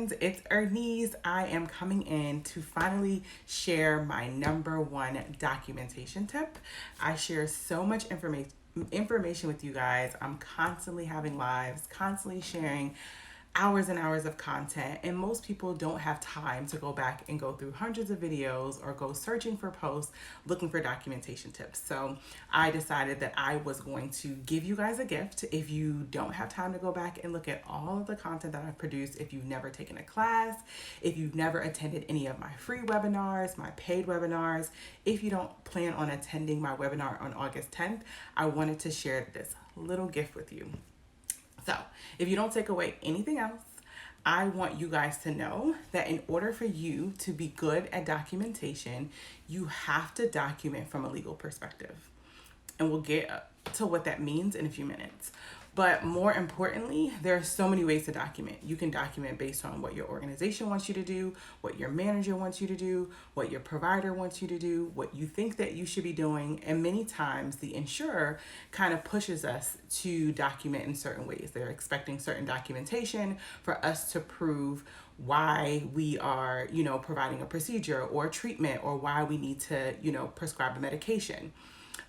friends, it's Irnise. I am coming in to finally share my number one documentation tip. I share so much information with you guys. I'm constantly having lives, constantly sharing hours and hours of content, and most people don't have time to go back and go through hundreds of videos or go searching for posts looking for documentation tips. So I decided that I was going to give you guys a gift. If you don't have time to go back and look at all of the content that I've produced, if you've never taken a class, if you've never attended any of my free webinars, my paid webinars, if you don't plan on attending my webinar on August 10th, I wanted to share this little gift with you. So, if you don't take away anything else, I want you guys to know that in order for you to be good at documentation, you have to document from a legal perspective. And we'll get to what that means in a few minutes. But more importantly, there are so many ways to document. You can document based on what your organization wants you to do, what your manager wants you to do, what your provider wants you to do, what you think that you should be doing. And many times the insurer kind of pushes us to document in certain ways. They're expecting certain documentation for us to prove why we are, providing a procedure or treatment, or why we need to, prescribe a medication.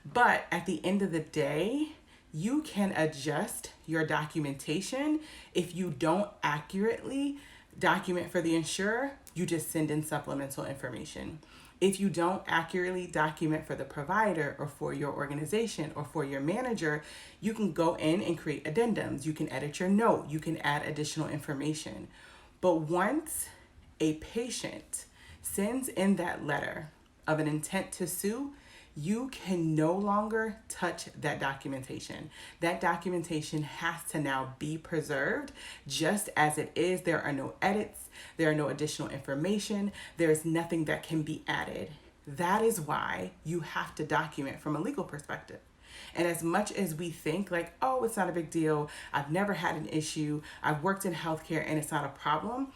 But at the end of the day, you can adjust your documentation. If you don't accurately document for the insurer, you just send in supplemental information. If you don't accurately document for the provider or for your organization or for your manager, you can go in and create addendums. You can edit your note. You can add additional information. But once a patient sends in that letter of an intent to sue, you can no longer touch that documentation. That documentation has to now be preserved just as it is. There are no edits. There are no additional information. There is nothing that can be added. That is why you have to document from a legal perspective. And as much as we think like, oh, it's not a big deal, I've never had an issue, I've worked in healthcare and it's not a problem,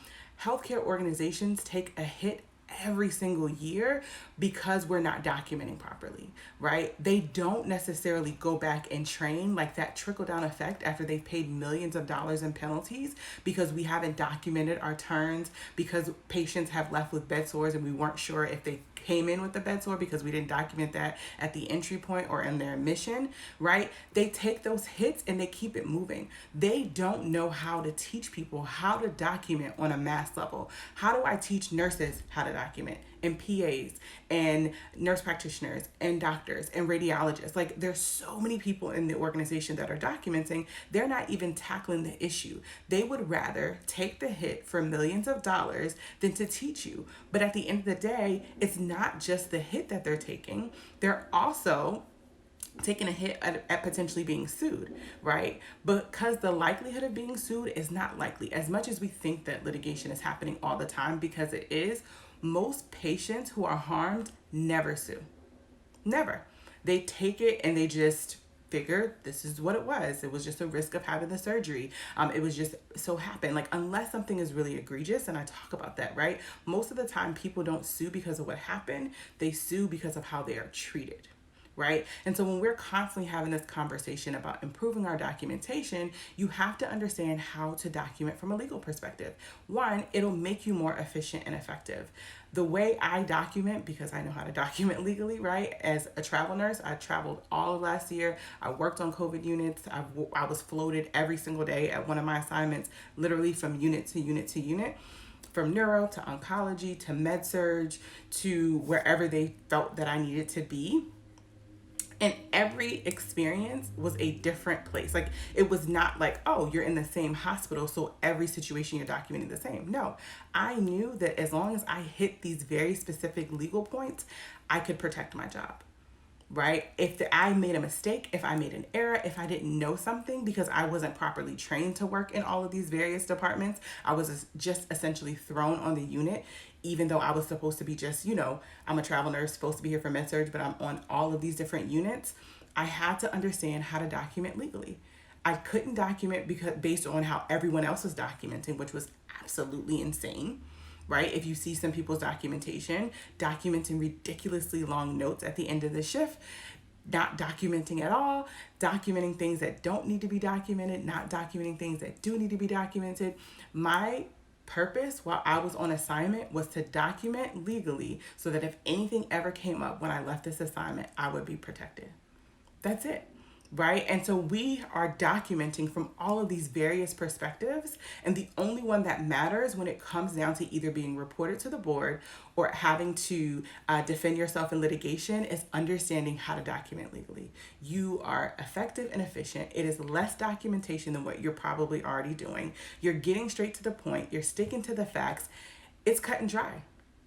healthcare organizations take a hit every single year because we're not documenting properly, right? They don't necessarily go back and train, like that trickle down effect after they've paid millions of dollars in penalties because we haven't documented our turns, because patients have left with bed sores and we weren't sure if they came in with the bed sore because we didn't document that at the entry point or in their admission, right? They take those hits and they keep it moving. They don't know how to teach people how to document on a mass level. How do I teach nurses how to document, and PAs and nurse practitioners and doctors and radiologists? Like, there's so many people in the organization that are documenting. They're not even tackling the issue. They would rather take the hit for millions of dollars than to teach you. But at the end of the day, it's not just the hit that they're taking. They're also taking a hit at potentially being sued, right? Because the likelihood of being sued is not likely. As much as we think that litigation is happening all the time, because it is, most patients who are harmed never sue. Never. They take it and they just figure this is what it was. It was just a risk of having the surgery. It was just so happened. Like, unless something is really egregious, and I talk about that, right? Most of the time people don't sue because of what happened. They sue because of how they are treated. Right? And so when we're constantly having this conversation about improving our documentation, you have to understand how to document from a legal perspective. One, it'll make you more efficient and effective. The way I document, because I know how to document legally, right? As a travel nurse, I traveled all of last year. I worked on COVID units. I was floated every single day at one of my assignments, literally from unit to unit to unit. From neuro to oncology to med surg to wherever they felt that I needed to be. And every experience was a different place. Like, it was not like, oh, you're in the same hospital, so every situation you're documenting the same. No, I knew that as long as I hit these very specific legal points, I could protect my job, right? If I made a mistake, if I made an error, if I didn't know something because I wasn't properly trained to work in all of these various departments, I was just essentially thrown on the unit, even though I was supposed to be just, I'm a travel nurse, supposed to be here for med surg, but I'm on all of these different units. I had to understand how to document legally. I couldn't document based on how everyone else was documenting, which was absolutely insane. Right? If you see some people's documenting ridiculously long notes at the end of the shift, not documenting at all, documenting things that don't need to be documented, not documenting things that do need to be documented. My purpose while I was on assignment was to document legally so that if anything ever came up when I left this assignment, I would be protected. That's it. Right? And so we are documenting from all of these various perspectives. And the only one that matters when it comes down to either being reported to the board or having to defend yourself in litigation is understanding how to document legally. You are effective and efficient. It is less documentation than what you're probably already doing. You're getting straight to the point. You're sticking to the facts. It's cut and dry.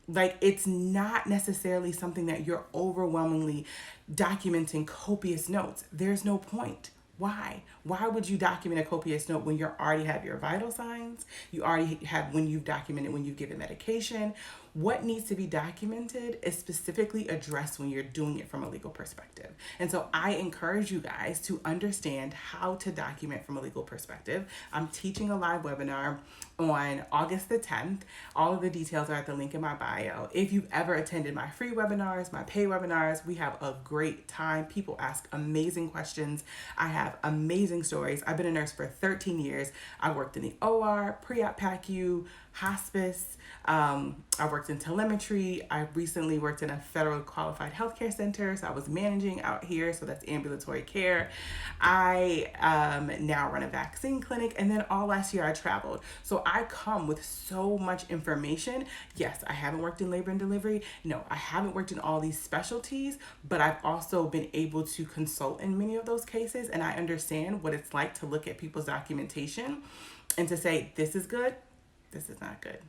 Like, it's not necessarily something that you're overwhelmingly documenting copious notes. There's no point. Why? Why would you document a copious note when you already have your vital signs? You already have when you've documented when you've given medication. What needs to be documented is specifically addressed when you're doing it from a legal perspective. And so I encourage you guys to understand how to document from a legal perspective. I'm teaching a live webinar on August the 10th. All of the details are at the link in my bio. If you've ever attended my free webinars, my pay webinars, we have a great time. People ask amazing questions. I have amazing stories. I've been a nurse for 13 years. I worked in the OR, pre-op PACU, hospice. I worked in telemetry. I recently worked in a federal qualified healthcare center. So I was managing out here. So that's ambulatory care. I now run a vaccine clinic. And then all last year I traveled. So I come with so much information. Yes, I haven't worked in labor and delivery. No, I haven't worked in all these specialties, but I've also been able to consult in many of those cases. And I understand what it's like to look at people's documentation and to say, this is good, this is not good.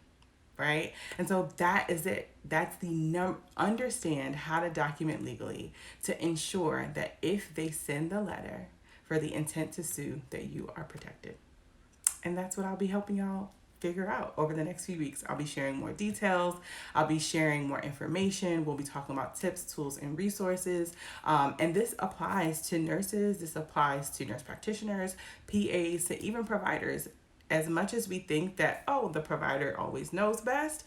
Right? And so that is it. That's the understand how to document legally to ensure that if they send the letter for the intent to sue, that you are protected. And that's what I'll be helping y'all figure out over the next few weeks. I'll be sharing more details. I'll be sharing more information. We'll be talking about tips, tools, and resources. And this applies to nurses. This applies to nurse practitioners, PAs, to even providers. As much as we think that, oh, the provider always knows best,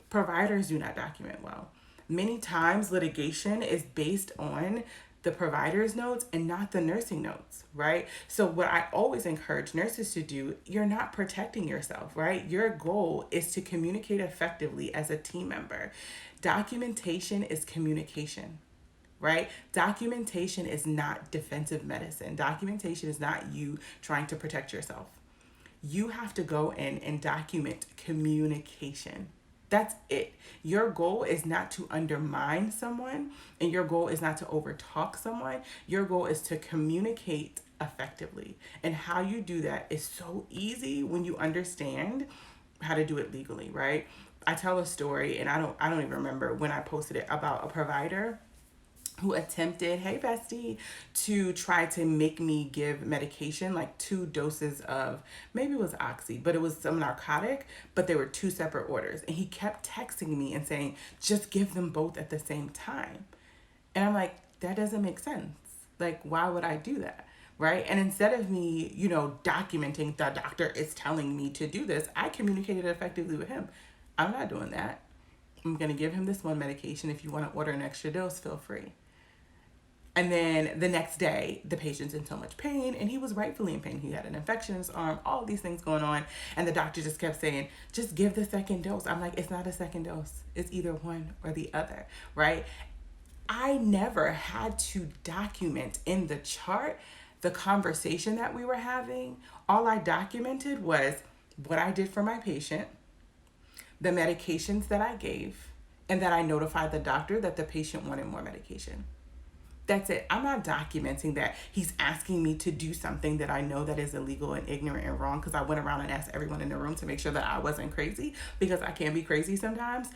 providers do not document well. Many times litigation is based on the provider's notes and not the nursing notes, right? So what I always encourage nurses to do, you're not protecting yourself, right? Your goal is to communicate effectively as a team member. Documentation is communication. Right? Documentation is not defensive medicine. Documentation is not you trying to protect yourself. You have to go in and document communication. That's it. Your goal is not to undermine someone, and your goal is not to overtalk someone. Your goal is to communicate effectively. And how you do that is so easy when you understand how to do it legally, right? I tell a story, and I don't even remember when I posted it, about a provider who attempted, hey bestie, to try to make me give medication, like 2 doses of, maybe it was oxy, but it was some narcotic, but they were 2 separate orders. And he kept texting me and saying, just give them both at the same time. And I'm like, that doesn't make sense. Like, why would I do that? Right? And instead of me, documenting the doctor is telling me to do this, I communicated effectively with him. I'm not doing that. I'm going to give him this one medication. If you want to order an extra dose, feel free. And then the next day, the patient's in so much pain, and he was rightfully in pain. He had an infection in his arm, all these things going on. And the doctor just kept saying, just give the second dose. I'm like, it's not a second dose. It's either one or the other, right? I never had to document in the chart the conversation that we were having. All I documented was what I did for my patient, the medications that I gave, and that I notified the doctor that the patient wanted more medication. That's it. I'm not documenting that he's asking me to do something that I know that is illegal and ignorant and wrong, because I went around and asked everyone in the room to make sure that I wasn't crazy, because I can be crazy sometimes.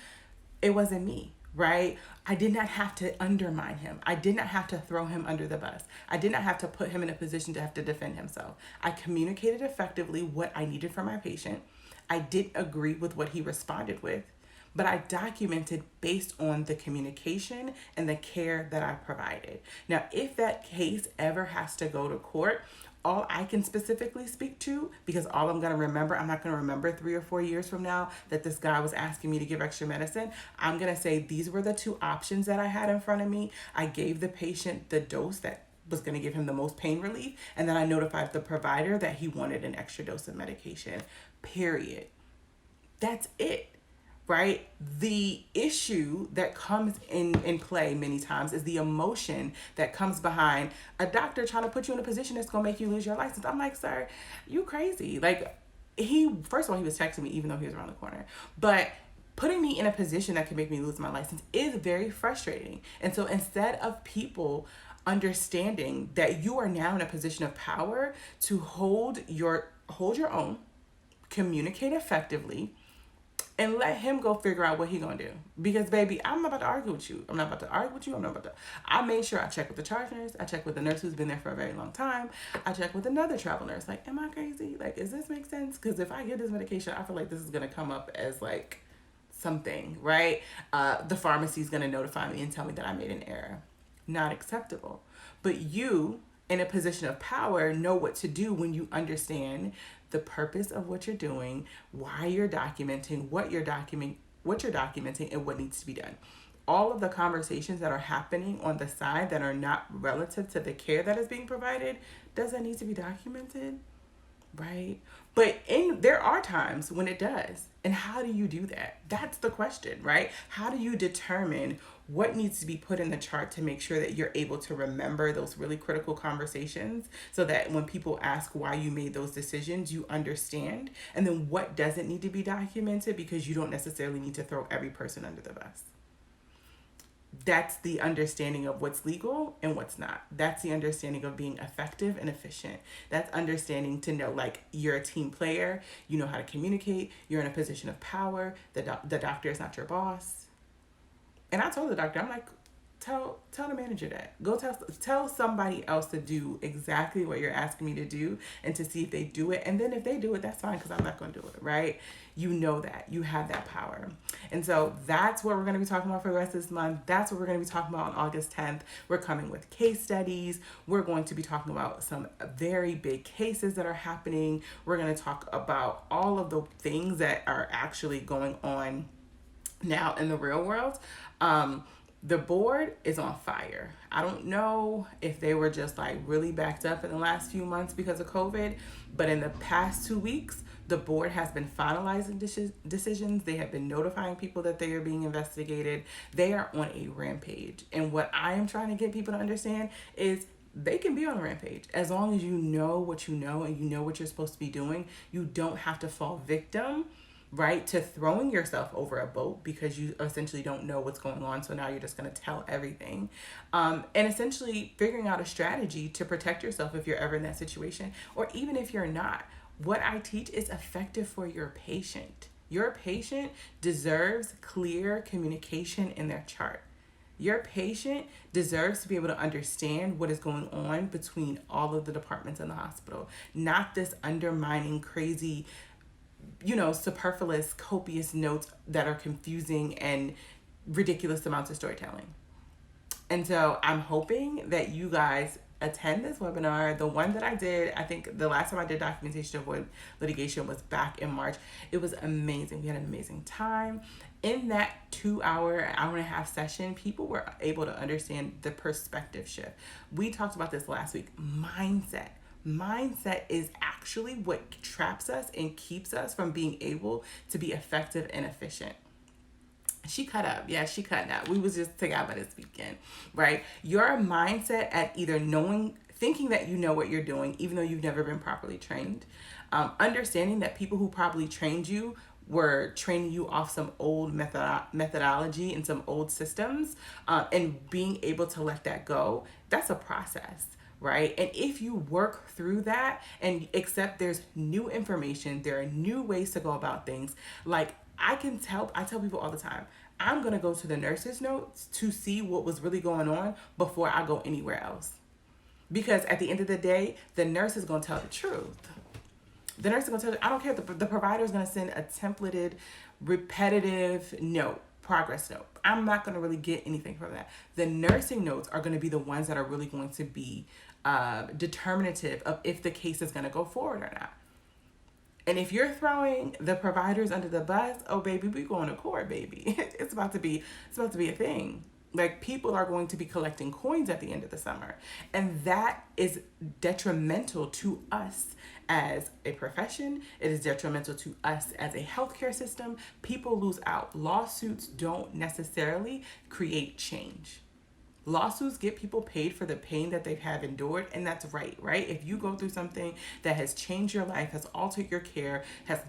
It wasn't me, right? I did not have to undermine him. I did not have to throw him under the bus. I did not have to put him in a position to have to defend himself. I communicated effectively what I needed from my patient. I didn't agree with what he responded with, but I documented based on the communication and the care that I provided. Now, if that case ever has to go to court, all I can specifically speak to, because all I'm going to remember, I'm not going to remember 3 or 4 years from now that this guy was asking me to give extra medicine. I'm going to say these were the 2 options that I had in front of me. I gave the patient the dose that was going to give him the most pain relief, and then I notified the provider that he wanted an extra dose of medication, period. That's it. Right? The issue that comes in play many times is the emotion that comes behind a doctor trying to put you in a position that's gonna make you lose your license. I'm like, sir, you crazy. Like, he, first of all, he was texting me even though he was around the corner. But putting me in a position that could make me lose my license is very frustrating. And so instead of people understanding that you are now in a position of power to hold your own, communicate effectively, and let him go figure out what he gonna do. Because baby, I'm not about to argue with you. I'm not about to argue with you. I'm not about to. I made sure I checked with the charge nurse. I checked with the nurse who's been there for a very long time. I checked with another travel nurse. Like, am I crazy? Like, does this make sense? Because if I get this medication, I feel like this is gonna come up as like something, right? The pharmacy's gonna notify me and tell me that I made an error. Not acceptable. But you, in a position of power, know what to do when you understand the purpose of what you're doing, why you're documenting, what you're documenting, and what needs to be done. All of the conversations that are happening on the side that are not relative to the care that is being provided, does that need to be documented? Right? But there are times when it does. And how do you do that? That's the question, right? How do you determine what needs to be put in the chart to make sure that you're able to remember those really critical conversations so that when people ask why you made those decisions, you understand? And then what doesn't need to be documented because you don't necessarily need to throw every person under the bus. That's the understanding of what's legal and what's not. That's the understanding of being effective and efficient. That's understanding to know, like, you're a team player. You know how to communicate. You're in a position of power. The doctor is not your boss. And I told the doctor, I'm like, tell the manager that. Go tell somebody else to do exactly what you're asking me to do and to see if they do it. And then if they do it, that's fine because I'm not going to do it, right? You know that. You have that power. And so that's what we're going to be talking about for the rest of this month. That's what we're going to be talking about on August 10th. We're coming with case studies. We're going to be talking about some very big cases that are happening. We're going to talk about all of the things that are actually going on now in the real world. The board is on fire. I don't know if they were just like really backed up in the last few months because of COVID, but in the past 2 weeks, the board has been finalizing decisions. They have been notifying people that they are being investigated. They are on a rampage. And what I am trying to get people to understand is they can be on a rampage as long as you know what you know and you know what you're supposed to be doing. You don't have to fall victim, right, to throwing yourself over a boat because you essentially don't know what's going on. So now you're just going to tell everything. And essentially figuring out a strategy to protect yourself if you're ever in that situation, or even if you're not. What I teach is effective for your patient. Your patient deserves clear communication in their chart. Your patient deserves to be able to understand what is going on between all of the departments in the hospital, not this undermining, crazy, superfluous, copious notes that are confusing and ridiculous amounts of storytelling. And so I'm hoping that you guys attend this webinar. The one that I did, I think the last time I did documentation of avoid litigation was back in March. It was amazing. We had an amazing time. In that 2-hour, hour and a half session, people were able to understand the perspective shift. We talked about this last week. Mindset is actually what traps us and keeps us from being able to be effective and efficient. She cut up. Yeah, she cut up. We was just together this weekend, right? Your mindset at either thinking that you know what you're doing, even though you've never been properly trained, understanding that people who probably trained you were training you off some old methodology and some old systems, and being able to let that go, that's a process. Right? And if you work through that and accept there's new information, there are new ways to go about things. Like I tell people all the time, I'm going to go to the nurse's notes to see what was really going on before I go anywhere else. Because at the end of the day, the nurse is going to tell the truth. The nurse is going to tell you, I don't care. The provider is going to send a templated, repetitive note. Progress note. I'm not going to really get anything from that. The nursing notes are going to be the ones that are really going to be determinative of if the case is going to go forward or not. And if you're throwing the providers under the bus, oh baby, we going to court, baby. It's about to be a thing. Like, people are going to be collecting coins at the end of the summer. And that is detrimental to us as a profession. It is detrimental to us as a healthcare system. People lose out. Lawsuits don't necessarily create change. Lawsuits get people paid for the pain that they have endured, and that's right? If you go through something that has changed your life, has altered your care,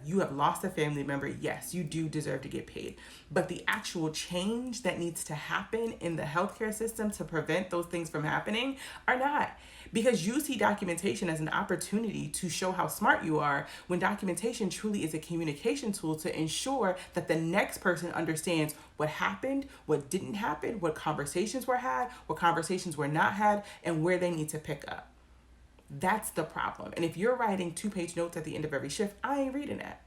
you have lost a family member, yes, you do deserve to get paid. But the actual change that needs to happen in the healthcare system to prevent those things from happening are not. Because you see documentation as an opportunity to show how smart you are, when documentation truly is a communication tool to ensure that the next person understands what happened, what didn't happen, what conversations were had, what conversations were not had, and where they need to pick up. That's the problem. And if you're writing 2-page notes at the end of every shift, I ain't reading that.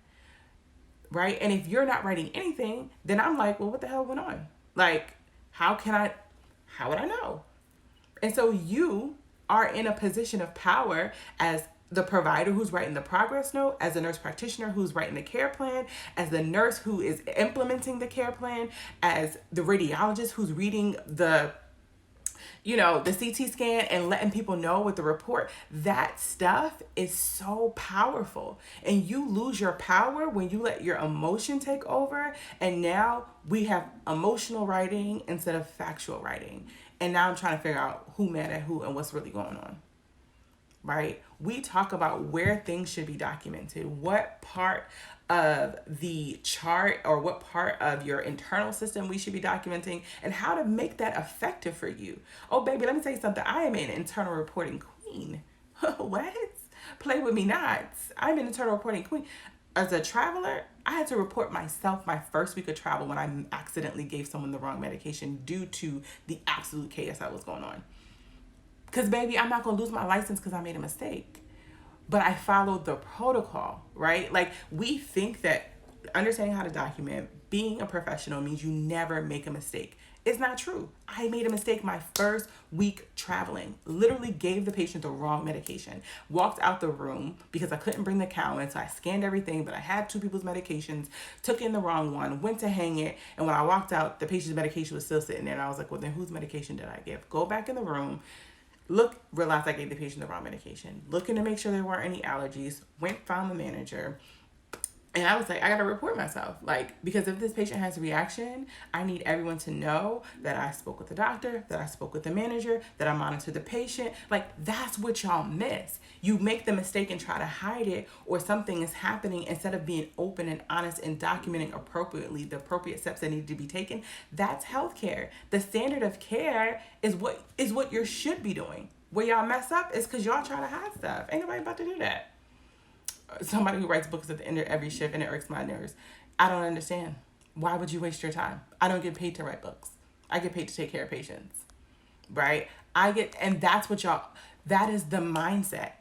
Right? And if you're not writing anything, then I'm like, well, what the hell went on? Like, how would I know? And so you are in a position of power as the provider who's writing the progress note, as the nurse practitioner who's writing the care plan, as the nurse who is implementing the care plan, as the radiologist who's reading the CT scan and letting people know with the report. That stuff is so powerful. And you lose your power when you let your emotion take over. And now we have emotional writing instead of factual writing. And now I'm trying to figure out who mad at who and what's really going on. Right? We talk about where things should be documented, what part of the chart or what part of your internal system we should be documenting, and how to make that effective for you. Oh, baby, let me tell you something. I am an internal reporting queen. What? Play with me not. I'm an internal reporting queen. As a traveler, I had to report myself my first week of travel when I accidentally gave someone the wrong medication due to the absolute chaos that was going on. Because, baby, I'm not going to lose my license because I made a mistake. But I followed the protocol, right? Like, we think that understanding how to document, being a professional means you never make a mistake. It's not true. I made a mistake my first week traveling. Literally gave the patient the wrong medication. Walked out the room because I couldn't bring the cow in, so I scanned everything, but I had 2 people's medications, took in the wrong one, went to hang it, and when I walked out, the patient's medication was still sitting there, and I was like, well, then whose medication did I give? Go back in the room, realized I gave the patient the wrong medication. Looking to make sure there weren't any allergies, found the manager. And I was like, I got to report myself. Like, because if this patient has a reaction, I need everyone to know that I spoke with the doctor, that I spoke with the manager, that I monitored the patient. Like, that's what y'all miss. You make the mistake and try to hide it, or something is happening instead of being open and honest and documenting appropriately the appropriate steps that need to be taken. That's healthcare. The standard of care is what you should be doing. Where y'all mess up is because y'all try to hide stuff. Ain't nobody about to do that. Somebody who writes books at the end of every shift, and it irks my nerves. I don't understand. Why would you waste your time? I don't get paid to write books. I get paid to take care of patients, right? And that's that is the mindset.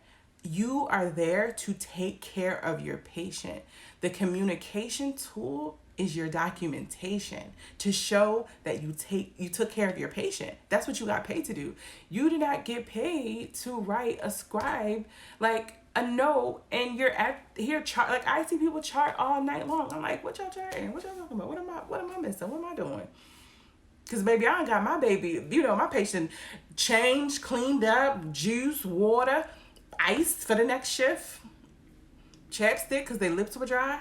You are there to take care of your patient. The communication tool is your documentation to show that you took care of your patient. That's what you got paid to do. You did not get paid to write a scribe, like, a note, and you're here chart. Like, I see people chart all night long. I'm like, what y'all charting? What y'all talking about? What am I missing? What am I doing? Because, baby, I got my baby, my patient changed, cleaned up, juice, water, ice for the next shift, chapstick because their lips were dry.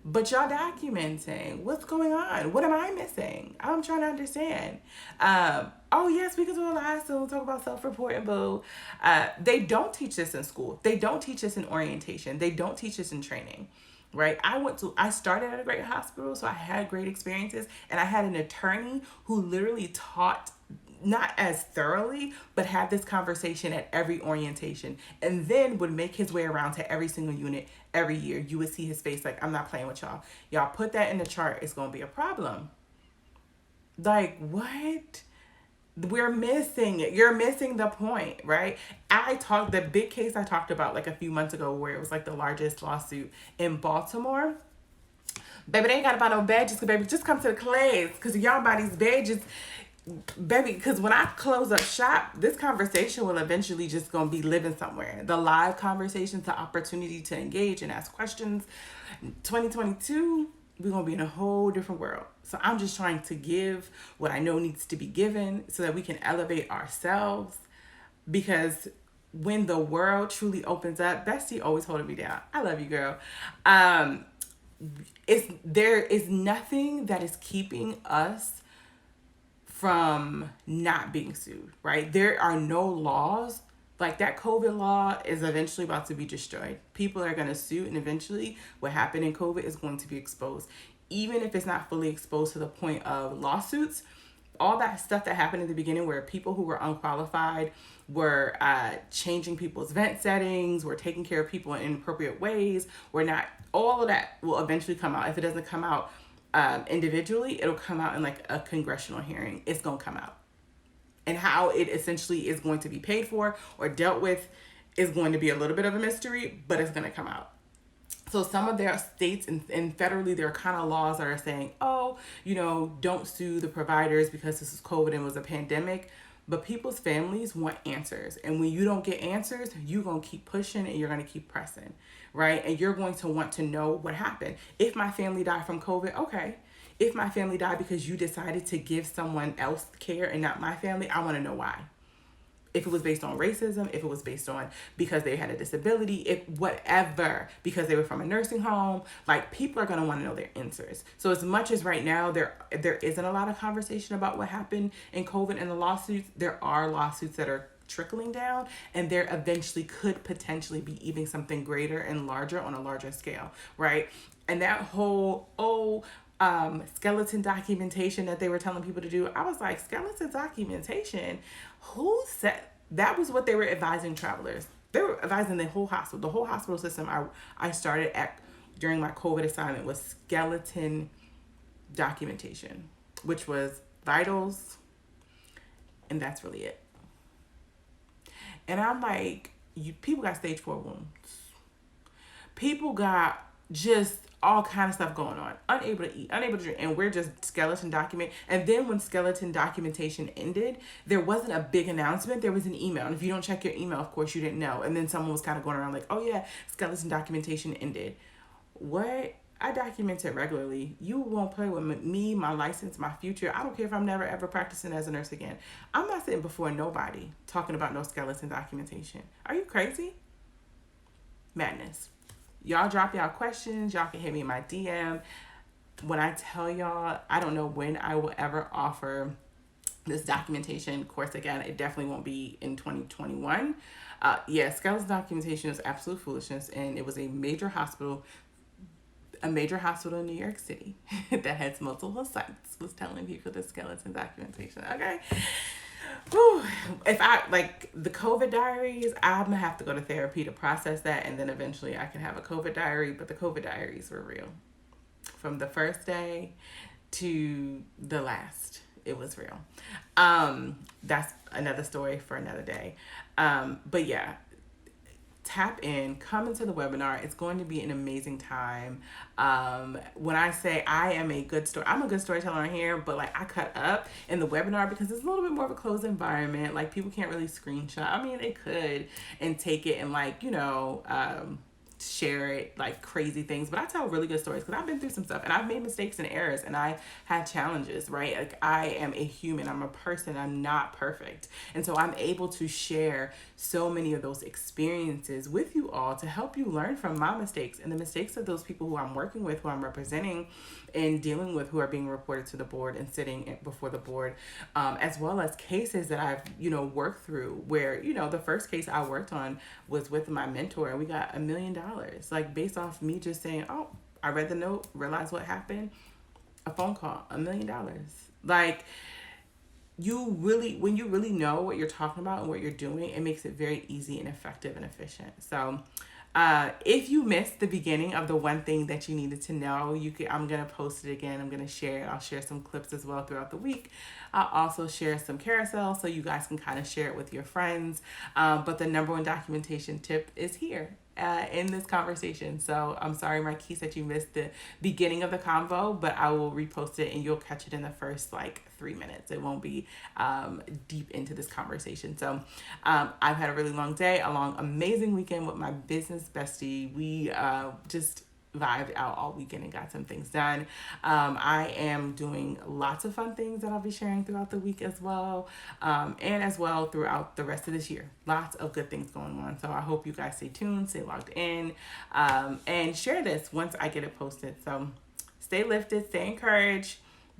But y'all documenting what's going on. What am I missing? I'm trying to understand. Oh, yes, we can do a live soon. Talk about self-reporting, boo. They don't teach this in school. They don't teach this in orientation. They don't teach this in training, right? I started at a great hospital, so I had great experiences. And I had an attorney who literally taught, not as thoroughly, but had this conversation at every orientation, and then would make his way around to every single unit every year. You would see his face like, I'm not playing with y'all. Y'all put that in the chart. It's going to be a problem. Like, what? We're missing it. You're missing the point, right? The big case I talked about like a few months ago, where it was like the largest lawsuit in Baltimore. Baby, they ain't got to buy no badges, baby. Just come to the class, because y'all buy these badges. Baby, because when I close up shop, this conversation will eventually just going to be living somewhere. The live conversations, the opportunity to engage and ask questions. 2022, we're going to be in a whole different world. So I'm just trying to give what I know needs to be given so that we can elevate ourselves, because when the world truly opens up, Bestie always holding me down. I love you, girl. Um, there is nothing that is keeping us from not being sued, right? There are no laws. Like that COVID law is eventually about to be destroyed. People are going to sue, and eventually what happened in COVID is going to be exposed. Even if it's not fully exposed to the point of lawsuits, all that stuff that happened in the beginning where people who were unqualified were changing people's vent settings, were taking care of people in inappropriate ways, were not, all of that will eventually come out. If it doesn't come out individually, it'll come out in like a congressional hearing. It's going to come out. And how it essentially is going to be paid for or dealt with is going to be a little bit of a mystery, but it's going to come out. So some of their states and federally, there are kind of laws that are saying, oh, don't sue the providers because this is COVID and was a pandemic. But people's families want answers. And when you don't get answers, you're going to keep pushing and you're going to keep pressing, right? And you're going to want to know what happened. If my family died from COVID, okay. If my family died because you decided to give someone else care and not my family, I want to know why. If it was based on racism, if it was based on because they had a disability, if whatever, because they were from a nursing home, like people are going to want to know their answers. So as much as right now there isn't a lot of conversation about what happened in COVID and the lawsuits, there are lawsuits that are trickling down, and there eventually could potentially be even something greater and larger on a larger scale, right? And that whole, skeleton documentation that they were telling people to do, I was like, skeleton documentation? Who said that? Was what they were advising travelers. They were advising the whole hospital. The whole hospital system I started at during my COVID assignment was skeleton documentation, which was vitals, and that's really it. And I'm like, people got stage 4 wounds. People got just all kind of stuff going on, unable to eat, unable to drink, and we're just skeleton document. And then when skeleton documentation ended, there wasn't a big announcement. There was an email, and if you don't check your email, of course, you didn't know. And then someone was kind of going around like, oh yeah, skeleton documentation ended. What? I document it regularly. You won't play with me, my license, my future. I don't care if I'm never ever practicing as a nurse again. I'm not sitting before nobody talking about no skeleton documentation. Are you crazy? Madness. Y'all drop y'all questions. Y'all can hit me in my DM. When I tell y'all, I don't know when I will ever offer this documentation course again. It definitely won't be in 2021. Skeleton documentation was absolute foolishness, and it was a major hospital in New York City that has multiple sites was telling people the skeleton documentation. Okay. Whew. If I like the COVID diaries, I'm gonna have to go to therapy to process that, and then eventually I can have a COVID diary. But the COVID diaries were real. From the first day to the last, it was real. That's another story for another day. But yeah, tap in, come into the webinar. It's going to be an amazing time. When I say I'm a good storyteller in here, but like I cut up in the webinar because it's a little bit more of a closed environment. Like people can't really screenshot. I mean, they could and take it and like, share it like crazy things, but I tell really good stories because I've been through some stuff and I've made mistakes and errors and I had challenges, right? Like I am a human, I'm a person, I'm not perfect. And so I'm able to share so many of those experiences with you all to help you learn from my mistakes and the mistakes of those people who I'm working with, who I'm representing and dealing with, who are being reported to the board and sitting before the board, as well as cases that I've, worked through where, the first case I worked on was with my mentor and we got $1 million. Like based off me just saying, oh, I read the note, realized what happened, a phone call, $1 million. Like when you really know what you're talking about and what you're doing, it makes it very easy and effective and efficient. So if you missed the beginning of the one thing that you needed to know, I'm going to post it again. I'm going to share it. I'll share some clips as well throughout the week. I'll also share some carousel so you guys can kind of share it with your friends. But the number one documentation tip is here in this conversation. So I'm sorry, Marquise, that you missed the beginning of the convo, but I will repost it and you'll catch it in the first 3 minutes. It won't be deep into this conversation. So I've had a really long day, a long, amazing weekend with my business bestie. We just vibed out all weekend and got some things done. I am doing lots of fun things that I'll be sharing throughout the week as well, and as well throughout the rest of this year. Lots of good things going on. So I hope you guys stay tuned, stay logged in, and share this once I get it posted. So stay lifted, stay encouraged.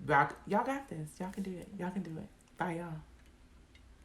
Y'all got this. Y'all can do it. Y'all can do it. Bye, y'all.